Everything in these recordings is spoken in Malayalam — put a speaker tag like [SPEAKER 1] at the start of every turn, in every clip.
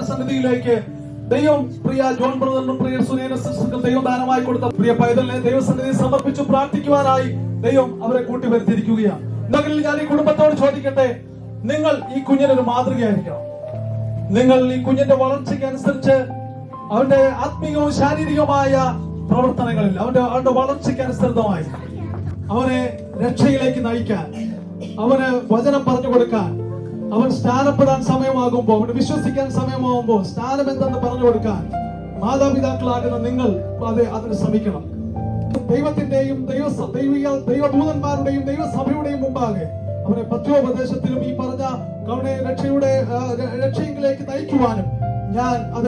[SPEAKER 1] കർത്താവിന്റെ സന്നിധിയിലേക്ക് ദൈവം പ്രിയ ജോൺ ബ്രദറിനും പ്രിയ സുനേന സിസ്റ്റർക്കും ദൈവം ദാനമായി കൊടുത്ത പ്രിയ പൈതലിനെ ദൈവസന്നിധി സമർപ്പിച്ചു പ്രാർത്ഥിക്കുവാനായി ദൈവം അവരെ കൂട്ടിവരുത്തിയിരിക്കുകയാണ്. എന്നെങ്കിൽ ഞാൻ ഈ കുടുംബത്തോട് ചോദിക്കട്ടെ, നിങ്ങൾ ഈ കുഞ്ഞിനൊരു മാതൃകയായിരിക്കണം. നിങ്ങൾ ഈ കുഞ്ഞിന്റെ വളർച്ചയ്ക്ക് അനുസരിച്ച് അവന്റെ ആത്മീയവും ശാരീരികവുമായ പ്രവർത്തനങ്ങളിൽ അവന്റെ വളർച്ചയ്ക്ക് അനുസൃതമായി അവനെ രക്ഷയിലേക്ക് നയിക്കാൻ, അവന് വചനം പറഞ്ഞു കൊടുക്കാൻ, അവൻ സ്നാനപ്പെടാൻ സമയമാകുമ്പോൾ, അവന് വിശ്വസിക്കാൻ സമയമാകുമ്പോൾ സ്നാനം എന്തെന്ന് പറഞ്ഞു കൊടുക്കാൻ മാതാപിതാക്കളാകുന്ന നിങ്ങൾ അതിന് ശ്രമിക്കണം. ദൈവത്തിന്റെയും ദൈവദൂതന്മാരുടെയും ദൈവസഭയുടെയും മുമ്പാകെ അവനെ പത്യോപദേശത്തിലും ഈ പറഞ്ഞ അവനെ രക്ഷയിലേക്ക് നയിക്കുവാനും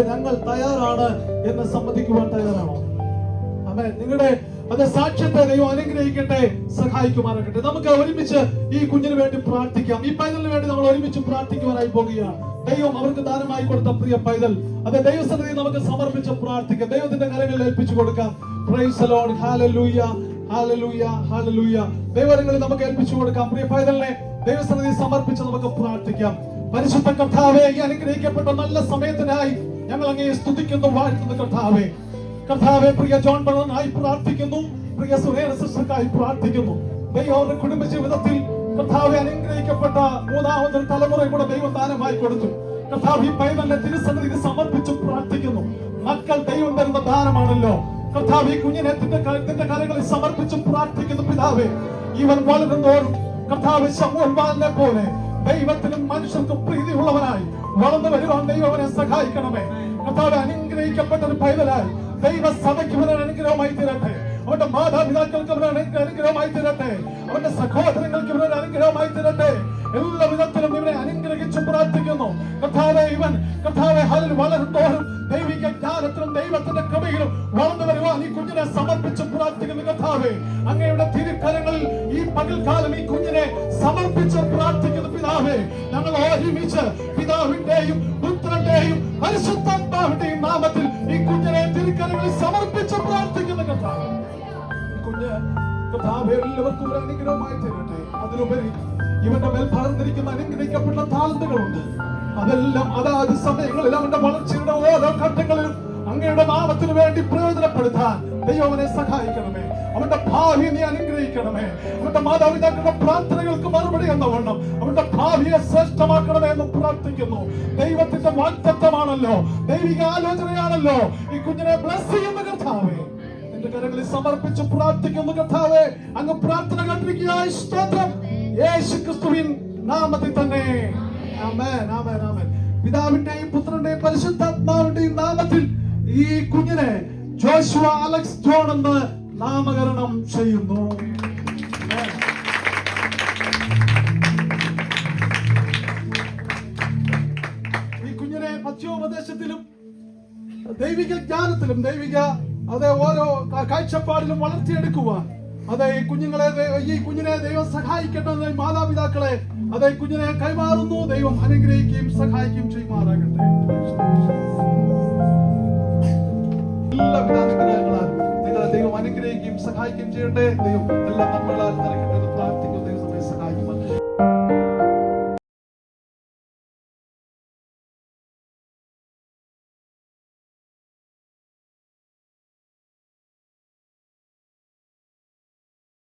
[SPEAKER 1] ഞങ്ങൾ തയ്യാറാണ് എന്ന് സമ്മതിക്കുവാൻ തയ്യാറാണോ? ആമേൻ. നിങ്ങളുടെ സാക്ഷ്യത്തെ ദൈവം അനുഗ്രഹിക്കട്ടെ, സഹായിക്കുമാറാകട്ടെ. നമുക്ക് ഒരുമിച്ച് ഈ കുഞ്ഞിന് വേണ്ടി പ്രാർത്ഥിക്കാം. ഈ പൈതലിന് വേണ്ടി നമ്മൾ ഒരുമിച്ച് പ്രാർത്ഥിക്കുവാനായി പോകുകയാണ്. ദൈവം അവർക്ക് ദാനമായി കൊടുത്ത പ്രിയ പൈതൽ ദൈവസന്നിധി നമുക്ക് സമർപ്പിച്ച് പ്രാർത്ഥിക്കാം. ദൈവത്തിന്റെ കരങ്ങളിൽ ഏൽപ്പിച്ചു കൊടുക്കാം. Praise the lord. Hallelujah, hallelujah, hallelujah. ദൈവങ്ങളിൽ നമുക്ക് ഏൽപ്പിച്ചു കൊടുക്കാം. പ്രിയ പൈതലിനെ ദൈവസന്നിധി സമർപ്പിച്ച് നമുക്ക് പ്രാർത്ഥിക്കാം. പരിശുദ്ധ കർത്താവേ, ഈ അനുഗ്രഹിക്കപ്പെട്ട നല്ല സമയത്തിനായി ഞങ്ങൾ അങ്ങയെ സ്തുതിക്കുന്നു, വാഴ്ത്തുന്നു. കർത്താവെ, പ്രിയ ജോൺ ബ്രദറിനായി പ്രാർത്ഥിക്കുന്നു, പ്രിയ സുനേന സിസ്റ്റർക്കായി പ്രാർത്ഥിക്കുന്നു. ദൈവം അവരുടെ കുടുംബ ജീവിതത്തിൽ കർത്താവെ അനുഗ്രഹിക്കപ്പെട്ട മൂന്നാമതൊരു തലമുറ കൂടെ ദൈവം ദാനമായി കൊടുത്തു. കർത്താവ് ഈ പൈതലിനെ തിരുസന്നിധിയിൽ സമർപ്പിച്ചു പ്രാർത്ഥിക്കുന്നു. മക്കൾ ദൈവം തരുന്ന ദാനമാണല്ലോ. കർത്താവ് ഈ കുഞ്ഞിനെ നിന്റെ കരങ്ങളിൽ സമർപ്പിച്ചു പ്രാർത്ഥിക്കുന്നു. പിതാവേ, ഇവൻ വളരുന്നോറും കർത്താവ് ശമൂവേലിനെ പോലെ ദൈവത്തിനും മനുഷ്യർക്കും പ്രീതിയുള്ളവനായി വളർന്നു വരുവാൻ ദൈവം അവനെ സഹായിക്കണമേ. കർത്താവ് അനുഗ്രഹിക്കപ്പെട്ട ഒരു പൈതലായി ദൈവസഭയ്ക്ക് ഇവൻ അനുഗ്രഹമായി തീരട്ടെ. അവന്റെ മാതാപിതാക്കൾക്ക് ഇവൻ അനുഗ്രഹമായി തീരട്ടെ. അവന്റെ സഹോദരങ്ങൾക്ക് ഇവൻ അനുഗ്രഹമായി തീരട്ടെ. എല്ലാ വിധത്തിലും ഇവനെ അനുഗ്രഹിച്ചു പ്രാർത്ഥിക്കുന്നു. കർത്താവെ വളരുന്നോറും ദൈവിക ജ്ഞാനത്തിലും ദൈവത്തിന്റെ കൃപയിലും വളർന്നു വരുവാൻ ഈ കുഞ്ഞിനെ സമർപ്പിച്ച് പ്രാർത്ഥിക്കുന്നു. കർത്താവെ, അങ്ങയുടെ തിരുക്കരങ്ങളിൽ ഈ പകൽക്കാലം ഈ കുഞ്ഞിനെ സമർപ്പിച്ച് പ്രാർത്ഥിക്കുന്നു. പിതാവേ, ഞങ്ങൾ ഒരുമിച്ച് പിതാവിന്റെയും പുത്രന്റെയും പരിശുദ്ധാത്മാവിന്റെയും നാമത്തിൽ ഈ കുഞ്ഞിനെ തിരുക്കരങ്ങളിൽ സമർപ്പിച്ച് പ്രാർത്ഥിക്കുന്നു. കർത്താവേ, എല്ലാവർക്കും ഒരു അനുഗ്രഹമായി തീരട്ടെ. അതിലുപരി ഇവന്റെ മേൽ പറഞ്ഞിരിക്കുന്ന അനുഗ്രഹിക്കപ്പെട്ട താലന്തുകളുണ്ട്. അതെല്ലാം അതാത് സമയങ്ങളിൽ അവന്റെ വളർച്ചയുടെ ഓരോ ഘട്ടങ്ങളിലും അങ്ങയുടെ നാമത്തിന് വേണ്ടി പ്രയോജനപ്പെടുത്താൻ ദൈവനെ സഹായിക്കണമേ. അവന്റെ ഭാവി നീ അനുഗ്രഹിക്കണമേ. അവന്റെ മാതാപിതാക്കളുടെ പ്രാർത്ഥനകൾക്ക് മറുപടി എന്നവണ്ണം അവന്റെ ഭാവിയെ ശ്രേഷ്ഠമാക്കണമേ എന്ന് പ്രാർത്ഥിക്കുന്നു. ദൈവത്തിന്റെ വാഗ്ദത്തമാണല്ലോ, ദൈവിക ആലോചനയാണല്ലോ ഈ കുഞ്ഞിനെ ബ്ലസ് ചെയ്യുന്ന കർത്താവേ, നിന്റെ കരങ്ങളിൽ സമർപ്പിച്ച് പ്രാർത്ഥിക്കുന്നു. കർത്താവേ, അങ്ങ് പ്രാർത്ഥന കേട്ടിരിക്കുക. സ്തോത്രം, യേശുക്രിസ്തുവിൻ നാമത്തിൽ തന്നെ. ആമേൻ, ആമേൻ, ആമേൻ. പിതാവിന്റെയും പുത്രന്റെയും പരിശുദ്ധാത്മാവിന്റെയും നാമത്തിൽ ഈ കുഞ്ഞിനെ ജോഷുവ അലക്സ് ജോൺ എന്ന് നാമകരണം ചെയ്യുന്നു. ഈ കുഞ്ഞിനെ പത്യോപദേശത്തിലും ദൈവിക ജ്ഞാനത്തിലും ഓരോ കാഴ്ചപ്പാടിലും വളർത്തിയെടുക്കുവാൻ ഈ കുഞ്ഞിനെ ദൈവം സഹായിക്കട്ടെ. മാതാപിതാക്കളെ ഈ കുഞ്ഞിനെ കൈമാറുന്നു. ദൈവം അനുഗ്രഹിക്കുകയും സഹായിക്കുകയും ചെയ്യുമാറാകട്ടെ. എല്ലാവിധ നിങ്ങളെ ദൈവം അനുഗ്രഹിക്കുകയും സഹായിക്കുകയും ചെയ്യട്ടെ. ദൈവം എല്ലാ നന്മകളാൽ നിറയ്ക്കട്ടെ എന്ന് പ്രാർത്ഥിക്കുന്നു.